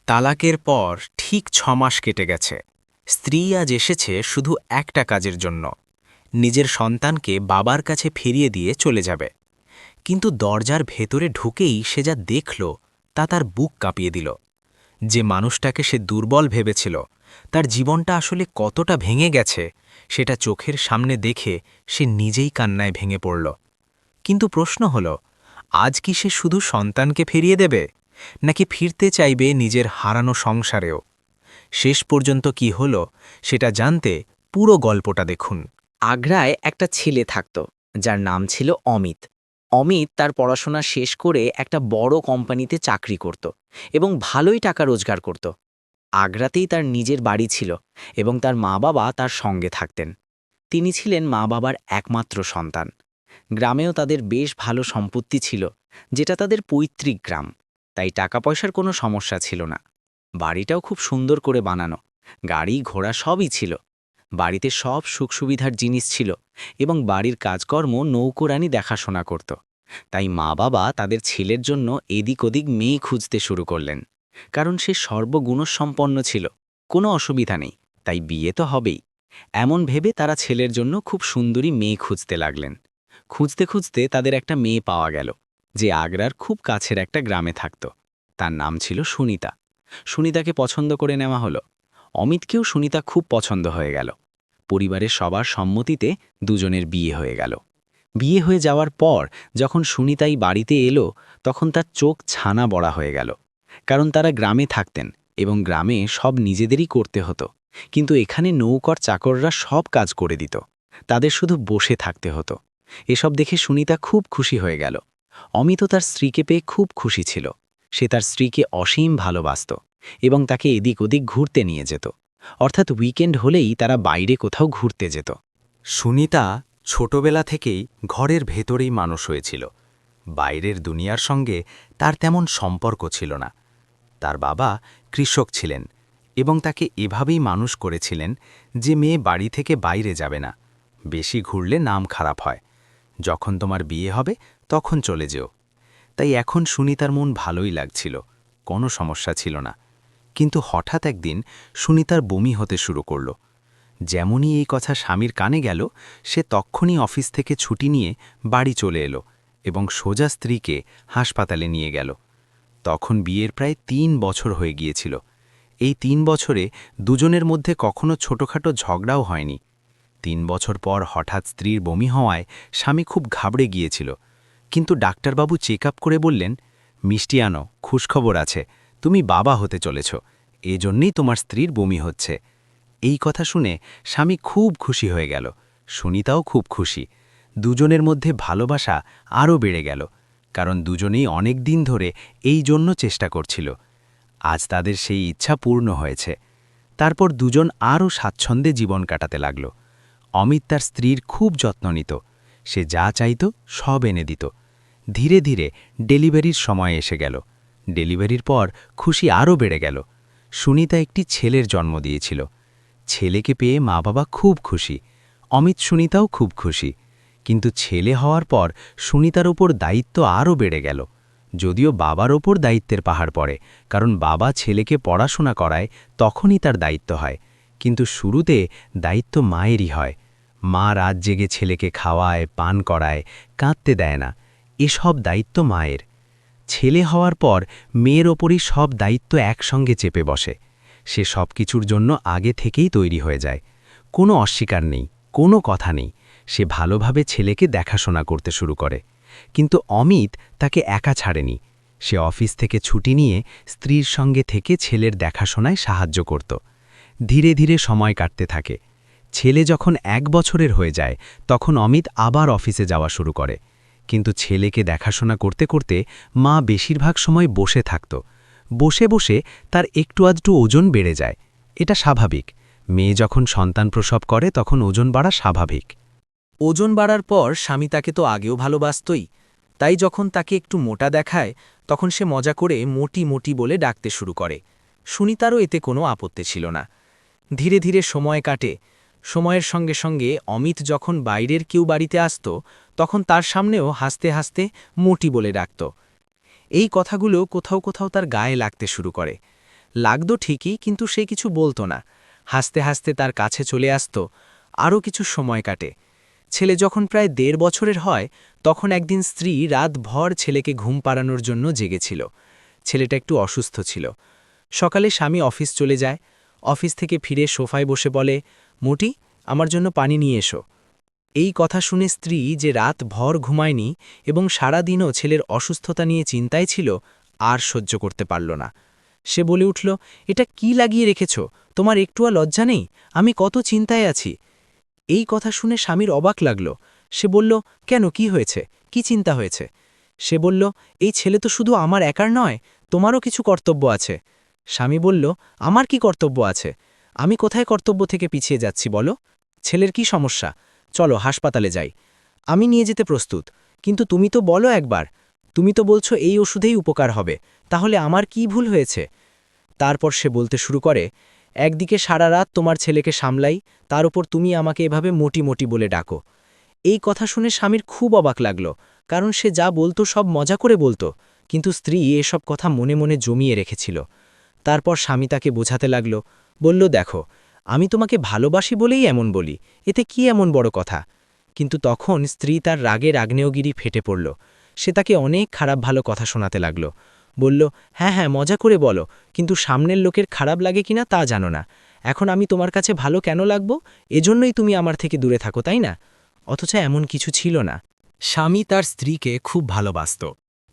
তালাকের পর ঠিক ৬ মাস কেটে গেছে। স্ত্রী আজ এসেছে শুধু একটা কাজের জন্য, নিজের সন্তানকে বাবার কাছে ফিরিয়ে দিয়ে চলে যাবে। কিন্তু দরজার ভেতরে ঢুকেই সে যা দেখল তা তার বুক কাঁপিয়ে দিল। যে মানুষটাকে সে দুর্বল ভেবেছিল, তার জীবনটা আসলে কতটা ভেঙে গেছে সেটা চোখের সামনে দেখে সে নিজেই কান্নায় ভেঙে পড়ল। কিন্তু প্রশ্ন হল, আজ কি সে শুধু সন্তানকে ফিরিয়ে দেবে, নাকি ফিরতে চাইবে নিজের হারানো সংসারেও? শেষ পর্যন্ত কি হল সেটা জানতে পুরো গল্পটা দেখুন। আগ্রায় একটা ছেলে থাকত, যার নাম ছিল অমিত। অমিত তার পড়াশোনা শেষ করে একটা বড় কোম্পানিতে চাকরি করত এবং ভালোই টাকা রোজগার করত। আগ্রাতেই তার নিজের বাড়ি ছিল এবং তার মা বাবা তার সঙ্গে থাকতেন। তিনি ছিলেন মা বাবার একমাত্র সন্তান। গ্রামেও তাদের বেশ ভালো সম্পত্তি ছিল, যেটা তাদের পৈতৃক গ্রাম, তাই টাকা পয়সার কোনো সমস্যা ছিল না। বাড়িটাও খুব সুন্দর করে বানানো, গাড়ি ঘোড়া সবই ছিল। বাড়িতে সব সুখ সুবিধার জিনিস ছিল এবং বাড়ির কাজকর্ম নৌকোরানি দেখাশোনা করত। তাই মা বাবা তাদের ছেলের জন্য এদিক ওদিক মেয়ে খুঁজতে শুরু করলেন, কারণ সে সর্বগুণসম্পন্ন ছিল। কোনো অসুবিধা নেই, তাই বিয়ে তো হবেই। এমন ভেবে তারা ছেলের জন্য খুব সুন্দরী মেয়ে খুঁজতে লাগলেন। খুঁজতে খুঁজতে তাদের একটা মেয়ে পাওয়া গেল, যে আগ্রার খুব কাছের একটা গ্রামে থাকত। তার নাম ছিল সুনিতা। সুনিতাকে পছন্দ করে নেওয়া হলো। অমিতকেও সুনিতা খুব পছন্দ হয়ে গেল। পরিবারের সবার সম্মতিতে দুজনের বিয়ে হয়ে গেল। বিয়ে হয়ে যাওয়ার পর যখন সুনিতাই বাড়িতে এলো, তখন তার চোখ ছানা বড়া হয়ে গেল। কারণ তারা গ্রামে থাকতেন এবং গ্রামে সব নিজেদেরই করতে হতো, কিন্তু এখানে নৌকর চাকররা সব কাজ করে দিত, তাদের শুধু বসে থাকতে হতো। এসব দেখে সুনিতা খুব খুশি হয়ে গেল। অমিতও তার স্ত্রীকে পেয়ে খুব খুশি ছিল। সে তার স্ত্রীকে অসীম ভালোবাসত এবং তাকে এদিক ওদিক ঘুরতে নিয়ে যেত। অর্থাৎ উইকেন্ড হলেই তারা বাইরে কোথাও ঘুরতে যেত। সুনিতা ছোটবেলা থেকেই ঘরের ভেতরেই মানুষ হয়েছিল। বাইরের দুনিয়ার সঙ্গে তার তেমন সম্পর্ক ছিল না। তার বাবা কৃষক ছিলেন এবং তাকে এভাবেই মানুষ করেছিলেন যে মেয়ে বাড়ি থেকে বাইরে যাবে না, বেশি ঘুরলে নাম খারাপ হয়, যখন তোমার বিয়ে হবে তখন চলে যেও। তাই এখন সুনিতার মন ভালোই লাগছিল, কোনো সমস্যা ছিল না। কিন্তু হঠাৎ একদিন সুনিতার বমি হতে শুরু করল। যেমনই এই কথা স্বামীর কানে গেল, সে তক্ষুনি অফিস থেকে ছুটি নিয়ে বাড়ি চলে এলো এবং সোজা স্ত্রীকে হাসপাতালে নিয়ে গেল। তখন বিয়ের প্রায় ৩ বছর হয়ে গিয়েছিল। এই ৩ বছরে দুজনের মধ্যে কখনো ছোটখাটো ঝগড়াও হয়নি। ৩ বছর পর হঠাৎ স্ত্রীর বমি হওয়ায় স্বামী খুব ঘাবড়ে গিয়েছিল। কিন্তু ডাক্তারবাবু চেক আপ করে বললেন, মিষ্টি আনো, খুশখবর আছে, তুমি বাবা হতে চলেছ, এজন্যই তোমার স্ত্রীর বমি হচ্ছে। এই কথা শুনে স্বামী খুব খুশি হয়ে গেল, সুনিতাও খুব খুশি। দুজনের মধ্যে ভালোবাসা আরও বেড়ে গেল, কারণ দুজনেই অনেক দিন ধরে এই জন্য চেষ্টা করছিল। আজ তাদের সেই ইচ্ছা পূর্ণ হয়েছে। তারপর দুজন আরও স্বাচ্ছন্দ্যে জীবন কাটাতে লাগল। অমিত তার স্ত্রীর খুব যত্ন নিত, সে যা চাইত সব এনে দিত। ধীরে ধীরে ডেলিভারির সময় এসে গেল। ডেলিভারির পর খুশি আরও বেড়ে গেল। সুনিতা একটি ছেলের জন্ম দিয়েছিল। ছেলেকে পেয়ে মা বাবা খুব খুশি, অমিত সুনিতাও খুব খুশি। কিন্তু ছেলে হওয়ার পর সুনিতার ওপর দায়িত্ব আরও বেড়ে গেল। যদিও বাবার ওপর দায়িত্বের পাহাড় পড়ে, কারণ বাবা ছেলেকে পড়াশোনা করায়, তখনই তার দায়িত্ব হয়। কিন্তু শুরুতে দায়িত্ব মায়েরই হয়। মা রাত জেগে ছেলেকে খাওয়ায়, পান করায়, কাঁদতে দেয় না, এসব দায়িত্ব মায়ের। ছেলে হওয়ার পর মেয়ের ওপরই সব দায়িত্ব একসঙ্গে চেপে বসে। সে সব কিছুর জন্য আগে থেকেই তৈরি হয়ে যায়। কোনো অস্বীকার নেই, কোনো কথা নেই, সে ভালোভাবে ছেলেকে দেখাশোনা করতে শুরু করে। কিন্তু অমিত তাকে একা ছাড়েনি। সে অফিস থেকে ছুটি নিয়ে স্ত্রীর সঙ্গে থেকে ছেলের দেখাশোনায় সাহায্য করত। ধীরে ধীরে সময় কাটতে থাকে। ছেলে যখন ১ বছরের হয়ে যায়, তখন অমিত আবার অফিসে যাওয়া শুরু করে। কিন্তু ছেলেকে দেখাশোনা করতে করতে মা বেশিরভাগ সময় বসে থাকত। বসে বসে তার একটু আধটু ওজন বেড়ে যায়, এটা স্বাভাবিক। মেয়ে যখন সন্তান প্রসব করে তখন ওজন বাড়া স্বাভাবিক। ওজন বাড়ার পর স্বামী তাকে তো আগেও ভালোবাসতই, তাই যখন তাকে একটু মোটা দেখায় তখন সে মজা করে মোটি মোটি বলে ডাকতে শুরু করে। সুনিতারও এতে কোনো আপত্তি ছিল না। ধীরে ধীরে সময় কাটে। সময়ের সঙ্গে সঙ্গে অমিত যখন বাইরের কেউ বাড়িতে আসত, তখন তার সামনেও হাসতে হাসতে মোটি বলে ডাকত। এই কথাগুলো কোথাও কোথাও তার গায়ে লাগতে শুরু করে। লাগতো ঠিকই, কিন্তু সে কিছু বলতো না। হাসতে হাসতে তার কাছে চলে আসতো। আরও কিছু সময় কাটে। ছেলে যখন প্রায় ১.৫ বছরের হয়, তখন একদিন স্ত্রী রাতভর ছেলেকে ঘুম পাড়ানোর জন্য জেগেছিল। ছেলেটা একটু অসুস্থ ছিল। সকালে স্বামী অফিস চলে যায়। অফিস থেকে ফিরে সোফায় বসে বলে, মোটি, আমার জন্য পানি নিয়ে এসো। এই কথা শুনে স্ত্রী, যে রাত ভর ঘুমায়নি এবং সারাদিনও ছেলের অসুস্থতা নিয়ে চিন্তায় ছিল, আর সহ্য করতে পারল না। সে বলে উঠল, এটা কি লাগিয়ে রেখেছ? তোমার একটুও লজ্জা নেই? আমি কত চিন্তায় আছি। এই কথা শুনে স্বামীর অবাক লাগল। সে বলল, কেন, কি হয়েছে? কি চিন্তা হয়েছে? সে বলল, এই ছেলে তো শুধু আমার একার নয়, তোমারও কিছু কর্তব্য আছে। স্বামী বলল, আমার কি কর্তব্য আছে? আমি কোথায় কর্তব্য থেকে পিছিয়ে যাচ্ছি বলো? ছেলের কি সমস্যা? চলো হাসপাতালে যাই। আমি নিয়ে যেতে প্রস্তুত, কিন্তু তুমি তো বলো একবার। তুমি তো বলছো এই ওষুধেই উপকার হবে, তাহলে আমার কি ভুল হয়েছে? তারপর সে বলতে শুরু করে, একদিকে সারা রাত তোমার ছেলেকে সামলাই, তার উপর তুমি আমাকে এভাবে মোটি মোটি বলে ডাকো। এই কথা শুনে স্বামীর খুব অবাক লাগল, কারণ সে যা বলতো সব মজা করে বলতো, কিন্তু স্ত্রী এসব কথা মনে মনে জমিয়ে রেখেছিল। তারপর স্বামী তাকে বোঝাতে লাগল, বলল, দেখো, আমি তোমাকে ভালোবাসি বলেই এমন বলি, এতে কি এমন বড় কথা? কিন্তু তখন স্ত্রী তার রাগের আগ্নেয়গিরি ফেটে পড়ল। সে তাকে অনেক খারাপ ভালো কথা শোনাতে লাগল। বলল, হ্যাঁ হ্যাঁ, মজা করে বলো, কিন্তু সামনের লোকের খারাপ লাগে কিনা তা জানো না। এখন আমি তোমার কাছে ভালো কেন লাগব? এজন্যই তুমি আমার থেকে দূরে থাকো, তাই না? অথচ এমন কিছু ছিল না। স্বামী তার স্ত্রীকে খুব ভালোবাসত।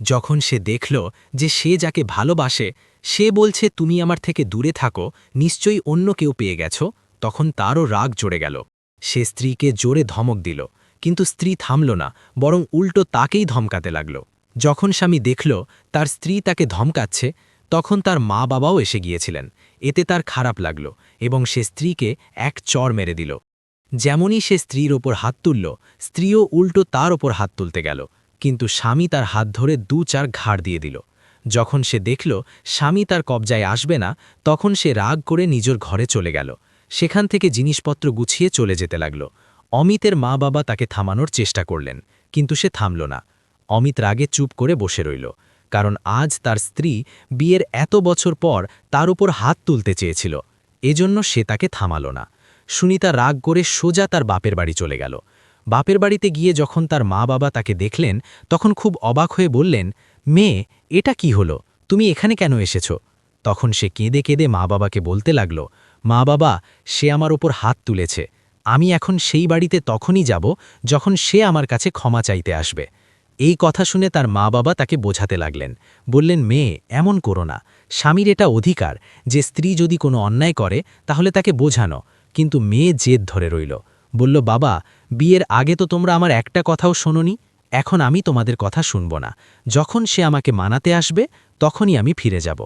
যখন সে দেখল যে সে যাকে ভালোবাসে সে বলছে তুমি আমার থেকে দূরে থাকো, নিশ্চয়ই অন্য কেউ পেয়ে গেছ, তখন তারও রাগ জড়ে গেল। সে স্ত্রীকে জোরে ধমক দিল, কিন্তু স্ত্রী থামল না, বরং উল্টো তাকেই ধমকাতে লাগল। যখন স্বামী দেখল তার স্ত্রী তাকে ধমকাচ্ছে, তখন তার মা বাবাও এসে গিয়েছিলেন। এতে তার খারাপ লাগল এবং সে স্ত্রীকে এক চড় মেরে দিল। যেমনই সে স্ত্রীর ওপর হাত তুলল, স্ত্রীও উল্টো তার ওপর হাত তুলতে গেল, কিন্তু স্বামী তার হাত ধরে ২-৪ ঘাড় দিয়ে দিল। যখন সে দেখল স্বামী তার কবজায় আসবে না, তখন সে রাগ করে নিজের ঘরে চলে গেল। সেখান থেকে জিনিসপত্র গুছিয়ে চলে যেতে লাগল। অমিতের মা বাবা তাকে থামানোর চেষ্টা করলেন, কিন্তু সে থামল না। অমিত রাগে চুপ করে বসে রইল, কারণ আজ তার স্ত্রী বিয়ের এত বছর পর তার উপর হাত তুলতে চেয়েছিল। এজন্য সে তাকে থামাল না। সুনিতা রাগ করে সোজা তার বাপের বাড়ি চলে গেল। বাপের বাড়িতে গিয়ে যখন তার মা বাবা তাকে দেখলেন, তখন খুব অবাক হয়ে বললেন, মেয়ে, এটা কি হলো? তুমি এখানে কেন এসেছ? তখন সে কেঁদে কেঁদে মা বাবাকে বলতে লাগল, মা বাবা, সে আমার ওপর হাত তুলেছে। আমি এখন সেই বাড়িতে তখনই যাব যখন সে আমার কাছে ক্ষমা চাইতে আসবে। এই কথা শুনে তার মা বাবা তাকে বোঝাতে লাগলেন, বললেন, মেয়ে, এমন করো না। স্বামীর এটা অধিকার যে স্ত্রী যদি কোনো অন্যায় করে তাহলে তাকে বোঝানো। কিন্তু মেয়ে জেদ ধরে রইল, বলল, বাবা, বিয়ের আগে তো তোমরা আমার একটা কথাও শোনোনি, এখন আমি তোমাদের কথা শুনব না। যখন সে আমাকে মানাতে আসবে তখনই আমি ফিরে যাব।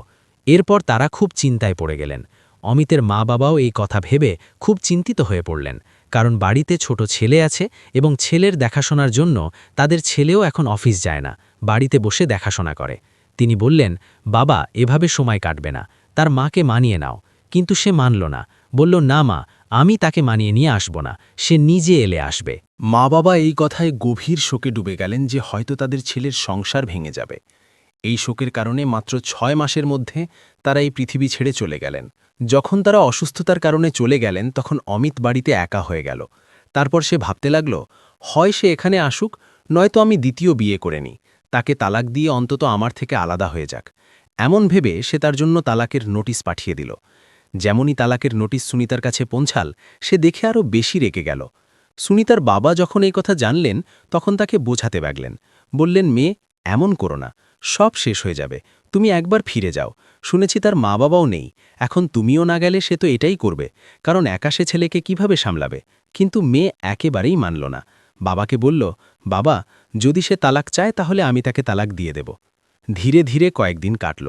এরপর তারা খুব চিন্তায় পড়ে গেলেন। অমিতের মা বাবাও এই কথা ভেবে খুব চিন্তিত হয়ে পড়লেন, কারণ বাড়িতে ছোট ছেলে আছে এবং ছেলের দেখাশোনার জন্য তাদের ছেলেও এখন অফিস যায় না, বাড়িতে বসে দেখাশোনা করে। তিনি বললেন, বাবা, এভাবে সময় কাটবে না, তার মাকে মানিয়ে নাও। কিন্তু সে মানল না, বলল, না মা, আমি তাকে মানিয়ে নিয়ে আসব না, সে নিজে এলে আসবে। মা বাবা এই কথায় গভীর শোকে ডুবে গেলেন যে হয়তো তাদের ছেলের সংসার ভেঙে যাবে। এই শোকের কারণে মাত্র ৬ মাসের মধ্যে তারা এই পৃথিবী ছেড়ে চলে গেলেন। যখন তারা অসুস্থতার কারণে চলে গেলেন তখন অমিত বাড়িতে একা হয়ে গেল। তারপর সে ভাবতে লাগল, হয় সে এখানে আসুক, নয়তো আমি দ্বিতীয় বিয়ে করে নিই, তাকে তালাক দিয়ে অন্তত আমার থেকে আলাদা হয়ে যাক। এমন ভেবে সে তার জন্য তালাকের নোটিশ পাঠিয়ে দিল। যেমনই তালাকের নোটিশ সুনিতার কাছে পৌঁছাল, সে দেখে আরও বেশি রেগে গেল। সুনিতার বাবা যখন এই কথা জানলেন তখন তাকে বোঝাতে লাগলেন, বললেন, মেয়ে, এমন করো না, সব শেষ হয়ে যাবে, তুমি একবার ফিরে যাও। শুনেছি তার মা বাবাও নেই, এখন তুমিও না গেলে সে তো এটাই করবে, কারণ একা সে ছেলেকে কিভাবে সামলাবে। কিন্তু মেয়ে একেবারেই মানল না। বাবাকে বলল, বাবা, যদি সে তালাক চায় তাহলে আমি তাকে তালাক দিয়ে দেব। ধীরে ধীরে কয়েকদিন কাটল।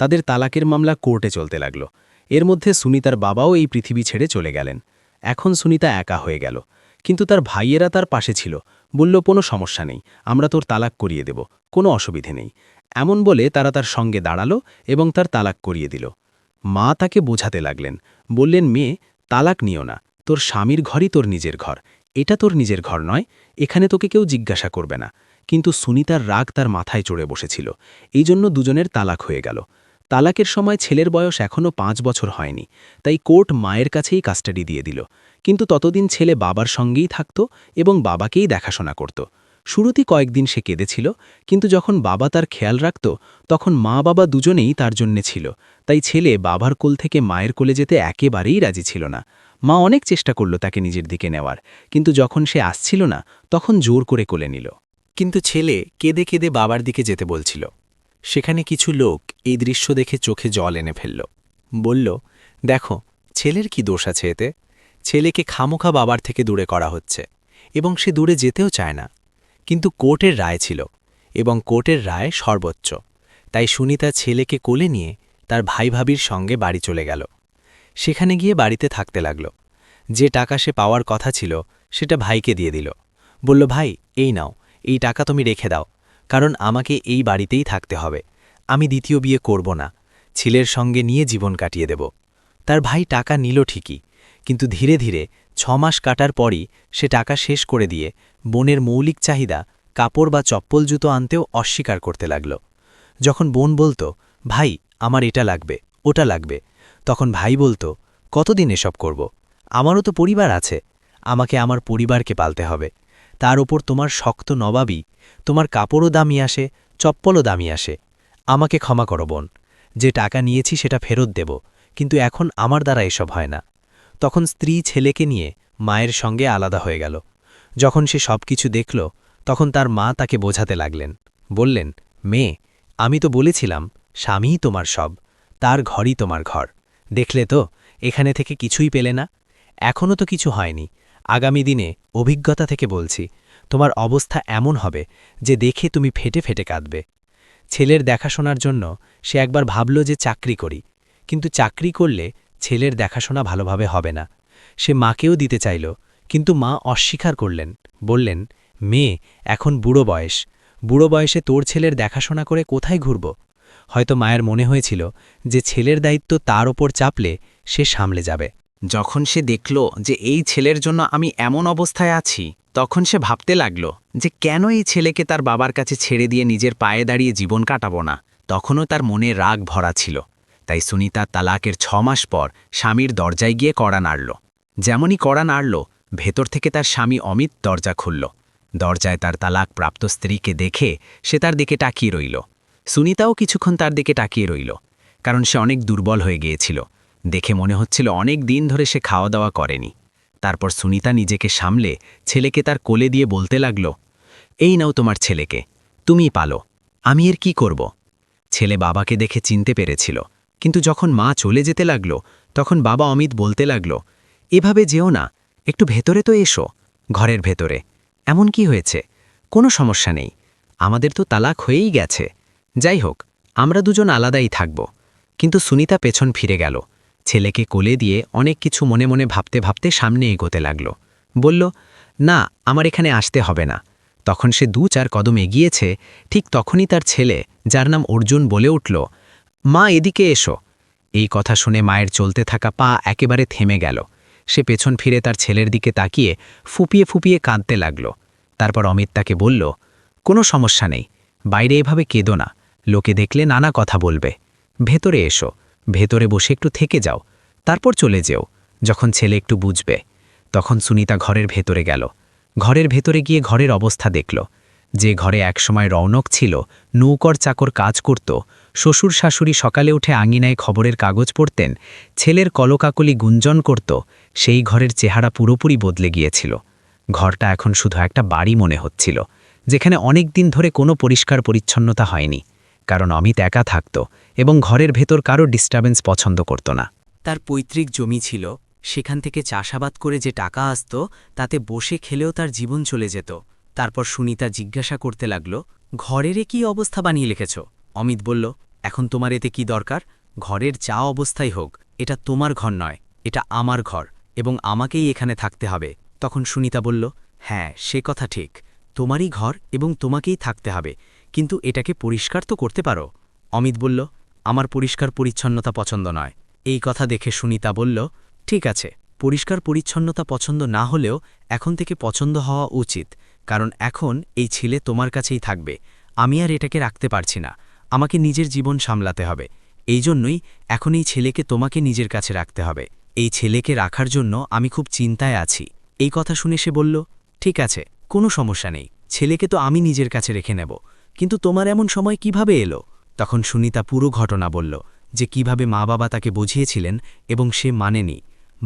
তাদের তালাকের মামলা কোর্টে চলতে লাগল। এর মধ্যে সুনিতার বাবাও এই পৃথিবী ছেড়ে চলে গেলেন। এখন সুনিতা একা হয়ে গেল, কিন্তু তার ভাইয়েরা তার পাশে ছিল, বলল, কোনো সমস্যা নেই, আমরা তোর তালাক করিয়ে দেব, কোনো অসুবিধে নেই। এমন বলে তারা তার সঙ্গে দাঁড়ালো এবং তার তালাক করিয়ে দিল। মা তাকে বোঝাতে লাগলেন, বললেন, মেয়ে, তালাক নিও না, তোর স্বামীর ঘরই তোর নিজের ঘর, এটা তোর নিজের ঘর নয়, এখানে তোকে কেউ জিজ্ঞাসা করবে না। কিন্তু সুনিতার রাগ তার মাথায় চড়ে বসেছিল, এই জন্য দুজনের তালাক হয়ে গেল। তালাকের সময় ছেলের বয়স এখনও 5 বছর হয়নি, তাই কোর্ট মায়ের কাছেই কাস্টাডি দিয়ে দিল। কিন্তু ততদিন ছেলে বাবার সঙ্গেই থাকত এবং বাবাকেই দেখাশোনা করত। শুরুতে কয়েকদিন সে কেঁদেছিল, কিন্তু যখন বাবা তার খেয়াল রাখত তখন মা বাবা দুজনেই তার জন্যে ছিল। তাই ছেলে বাবার কোল থেকে মায়ের কোলে যেতে একেবারেই রাজি ছিল না। মা অনেক চেষ্টা করল তাকে নিজের দিকে নেওয়ার, কিন্তু যখন সে আসছিল না তখন জোর করে কোলে নিল। কিন্তু ছেলে কেঁদে কেঁদে বাবার দিকে যেতে বলছিল। সেখানে কিছু লোক এই দৃশ্য দেখে চোখে জল এনে ফেলল। বলল, দেখো, ছেলের কি দোষ আছে এতে? ছেলেকে খামোখা বাবার থেকে দূরে করা হচ্ছে এবং সে দূরে যেতেও চায় না। কিন্তু কোর্টের রায় ছিল এবং কোর্টের রায় সর্বোচ্চ। তাই সুনিতা ছেলেকে কোলে নিয়ে তার ভাই ভাবির সঙ্গে বাড়ি চলে গেল। সেখানে গিয়ে বাড়িতে থাকতে লাগল। যে টাকা সে পাওয়ার কথা ছিল সেটা ভাইকে দিয়ে দিল। বলল, ভাই, এই নাও, এই টাকা তুমি রেখে দাও, কারণ আমাকে এই বাড়িতেই থাকতে হবে। আমি দ্বিতীয় বিয়ে করব না, ছেলের সঙ্গে নিয়ে জীবন কাটিয়ে দেব। তার ভাই টাকা নিল ঠিকই, কিন্তু ধীরে ধীরে 6 মাস কাটার পরই সে টাকা শেষ করে দিয়ে বোনের মৌলিক চাহিদা কাপড় বা চপ্পল জুতো আনতেও অস্বীকার করতে লাগল। যখন বোন বলতো, ভাই, আমার এটা লাগবে, ওটা লাগবে, তখন ভাই বলতো, কতদিন এসব করব? আমারও তো পরিবার আছে, আমাকে আমার পরিবারকে পালতে হবে। তার ওপর তোমার শক্ত নবাবই, তোমার কাপড়ও দামি আসে, চপ্পলও দামি আসে। আমাকে ক্ষমা করো বোন, যে টাকা নিয়েছি সেটা ফেরত দেব, কিন্তু এখন আমার দ্বারা এসব হয় না। তখন স্ত্রী ছেলেকে নিয়ে মায়ের সঙ্গে আলাদা হয়ে গেল। যখন সে সব কিছু দেখল তখন তার মা তাকে বোঝাতে লাগলেন। বললেন, মেয়ে, আমি তো বলেছিলাম স্বামীই তোমার সব, তার ঘরই তোমার ঘর। দেখলে তো, এখানে থেকে কিছুই পেলে না। এখনও তো কিছু হয়নি, আগামী দিনে অভিজ্ঞতা থেকে বলছি, তোমার অবস্থা এমন হবে যে দেখে তুমি ফেটে ফেটে কাঁদবে। ছেলের দেখাশোনার জন্য সে একবার ভাবল যে চাকরি করি, কিন্তু চাকরি করলে ছেলের দেখাশোনা ভালোভাবে হবে না। সে মাকেও দিতে চাইল, কিন্তু মা অস্বীকার করলেন। বললেন, মেয়ে, এখন বুড়ো বয়স, বুড়ো বয়সে তোর ছেলের দেখাশোনা করে কোথায় ঘুরব? হয়তো মায়ের মনে হয়েছিল যে ছেলের দায়িত্ব তার ওপর চাপলে সে সামলে যাবে। যখন সে দেখল যে এই ছেলের জন্য আমি এমন অবস্থায় আছি, তখন সে ভাবতে লাগল যে কেন এই ছেলেকে তার বাবার কাছে ছেড়ে দিয়ে নিজের পায়ে দাঁড়িয়ে জীবন কাটাবো না। তখনও তার মনে রাগ ভরা ছিল। তাই সুনিতা তালাকের 6 মাস পর স্বামীর দরজায় গিয়ে কড়া নাড়ল। যেমনই কড়া নাড়ল, ভেতর থেকে তার স্বামী অমিত দরজা খুলল। দরজায় তার তালাক প্রাপ্ত স্ত্রীকে দেখে সে তার দিকে তাকিয়ে রইল। সুনিতাও কিছুক্ষণ তার দিকে তাকিয়ে রইল, কারণ সে অনেক দুর্বল হয়ে গিয়েছিল। দেখে মনে হচ্ছিল অনেক দিন ধরে সে খাওয়া দাওয়া করেনি। তারপর সুনিতা নিজেকে সামলে ছেলেকে তার কোলে দিয়ে বলতে লাগল, এই নাও তোমার ছেলেকে, তুমিই পালো, আমি এর কি করব? ছেলে বাবাকে দেখে চিনতে পেরেছিল, কিন্তু যখন মা চলে যেতে লাগল তখন বাবা অমিত বলতে লাগল, এভাবে যেও না, একটু ভেতরে তো এসো, ঘরের ভেতরে। এমন কি হয়েছে? কোনো সমস্যা নেই, আমাদের তো তালাক হয়েই গেছে। যাই হোক, আমরা দুজন আলাদাই থাকব। কিন্তু সুনিতা পেছন ফিরে গেল। ছেলেকে কোলে দিয়ে অনেক কিছু মনে মনে ভাবতে ভাবতে সামনে এগোতে লাগল। বলল, না, আমার এখানে আসতে হবে না। তখন সে 2-4 কদম এগিয়েছে, ঠিক তখনই তার ছেলে, যার নাম অর্জুন, বলে উঠল, মা, এদিকে এসো। এই কথা শুনে মায়ের চলতে থাকা পা একেবারে থেমে গেল। সে পেছন ফিরে তার ছেলের দিকে তাকিয়ে ফুপিয়ে ফুপিয়ে কাঁদতে লাগল। তারপর অমিত তাকে বলল, কোনো সমস্যা নেই, বাইরে এভাবে কেঁদো না, লোকে দেখলে নানা কথা বলবে। ভেতরে এসো, ভেতরে বসে একটু থেকে যাও, তারপর চলে যেও, যখন ছেলে একটু বুঝবে। তখন সুনিতা ঘরের ভেতরে গেল। ঘরের ভেতরে গিয়ে ঘরের অবস্থা দেখল। যে ঘরে একসময় রৌনক ছিল, নৌকর চাকর কাজ করত, শ্বশুর শাশুড়ি সকালে উঠে আঙিনায় খবরের কাগজ পড়তেন, ছেলের কলকাকলি গুঞ্জন করত, সেই ঘরের চেহারা পুরোপুরি বদলে গিয়েছিল। ঘরটা এখন শুধু একটা বাড়ি মনে হচ্ছিল, যেখানে অনেক দিন ধরে কোনো পরিষ্কার পরিচ্ছন্নতা হয়নি, কারণ অমিত একা থাকত এবং ঘরের ভেতর কারো ডিস্টার্বেন্স পছন্দ করত না। তার পৈতৃক জমি ছিল, সেখান থেকে চাষাবাদ করে যে টাকা আসত তাতে বসে খেলেও তার জীবন চলে যেত। তারপর সুনিতা জিজ্ঞাসা করতে লাগল, ঘরের কি অবস্থা বানিয়ে লিখেছ? অমিত বলল, এখন তোমার এতে কি দরকার? ঘরের যা অবস্থাই হোক, এটা তোমার ঘর নয়, এটা আমার ঘর এবং আমাকেই এখানে থাকতে হবে। তখন সুনিতা বলল, হ্যাঁ, সে কথা ঠিক, তোমারই ঘর এবং তোমাকেই থাকতে হবে, কিন্তু এটাকে পরিষ্কার তো করতে পারো। অমিত বলল, আমার পরিষ্কার পরিচ্ছন্নতা পছন্দ নয়। এই কথা দেখে সুনিতা বলল, ঠিক আছে, পরিষ্কার পরিচ্ছন্নতা পছন্দ না হলেও এখন থেকে পছন্দ হওয়া উচিত, কারণ এখন এই ছেলে তোমার কাছেই থাকবে। আমি আর এটাকে রাখতে পারছি না, আমাকে নিজের জীবন সামলাতে হবে। এই জন্যই এখন এই ছেলেকে তোমাকে নিজের কাছে রাখতে হবে। এই ছেলেকে রাখার জন্য আমি খুব চিন্তায় আছি। এই কথা শুনে সে বলল, ঠিক আছে, কোনো সমস্যা নেই, ছেলেকে তো আমি নিজের কাছে রেখে নেব, কিন্তু তোমার এমন সময় কিভাবে এলো? তখন সুনিতা পুরো ঘটনা বলল, যে কিভাবে মা বাবা তাকে বুঝিয়েছিলেন এবং সে মানেনি।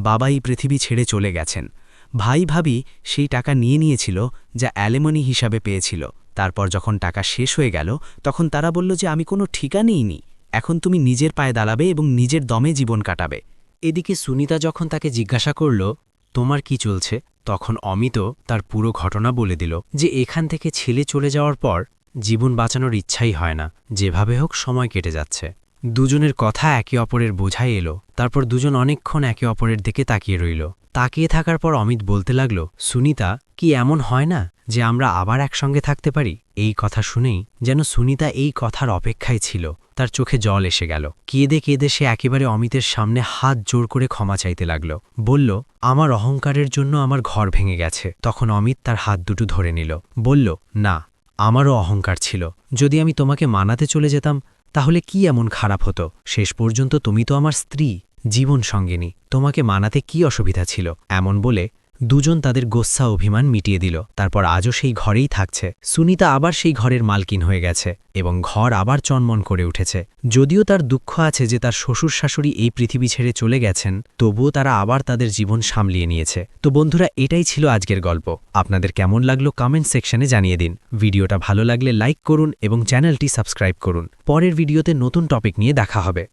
বাবা এই পৃথিবী ছেড়ে চলে গেছেন। ভাই ভাবি সেই টাকা নিয়েছিল যা অ্যালিমনি হিসাবে পেয়েছিল। তারপর যখন টাকা শেষ হয়ে গেল তখন তারা বলল যে আমি কোনো ঠিকা নিইনি, এখন তুমি নিজের পায়ে দাঁড়াবে এবং নিজের দমে জীবন কাটাবে। এদিকে সুনিতা যখন তাকে জিজ্ঞাসা করল, তোমার কি চলছে, তখন অমিত তার পুরো ঘটনা বলে দিল যে এখান থেকে ছেলে চলে যাওয়ার পর জীবন বাঁচানোর ইচ্ছাই হয় না, যেভাবে হোক সময় কেটে যাচ্ছে। দুজনের কথা একে অপরের বোঝাই এলো। তারপর দুজন অনেকক্ষণ একে অপরের দিকে তাকিয়ে রইল। তাকিয়ে থাকার পর অমিত বলতে লাগল, সুনিতা, কি এমন হয় না যে আমরা আবার একসঙ্গে থাকতে পারি? এই কথা শুনেই যেন সুনিতা এই কথার অপেক্ষায় ছিল। তার চোখে জল এসে গেল। কেঁদে কেঁদে সে একেবারে অমিতের সামনে হাত জোর করে ক্ষমা চাইতে লাগল। বলল, আমার অহংকারের জন্য আমার ঘর ভেঙে গেছে। তখন অমিত তার হাত দুটো ধরে নিল। বলল, না, আমারও অহংকার ছিল। যদি আমি তোমাকে মানাতে চলে যেতাম তাহলে কি এমন খারাপ হতো? শেষ পর্যন্ত তুমি তো আমার স্ত্রী, জীবন সঙ্গিনী, তোমাকে মানাতে কি অসুবিধা ছিল? এমন বলে দুজন তাদের গোস্সা অভিমান মিটিয়ে দিল। তারপর আজও সেই ঘরেই থাকছে। সুনিতা আবার সেই ঘরের মালকিন হয়ে গেছে এবং ঘর আবার চনমন করে উঠেছে। যদিও তার দুঃখ আছে যে তার শ্বশুর শাশুড়ি এই পৃথিবী ছেড়ে চলে গেছেন, তবুও তারা আবার তাদের জীবন সামলিয়ে নিয়েছে। তো বন্ধুরা, এটাই ছিল আজকের গল্প। আপনাদের কেমন লাগলো কমেন্ট সেকশনে জানিয়ে দিন। ভিডিওটা ভালো লাগলে লাইক করুন এবং চ্যানেলটি সাবস্ক্রাইব করুন। পরের ভিডিওতে নতুন টপিক নিয়ে দেখা হবে।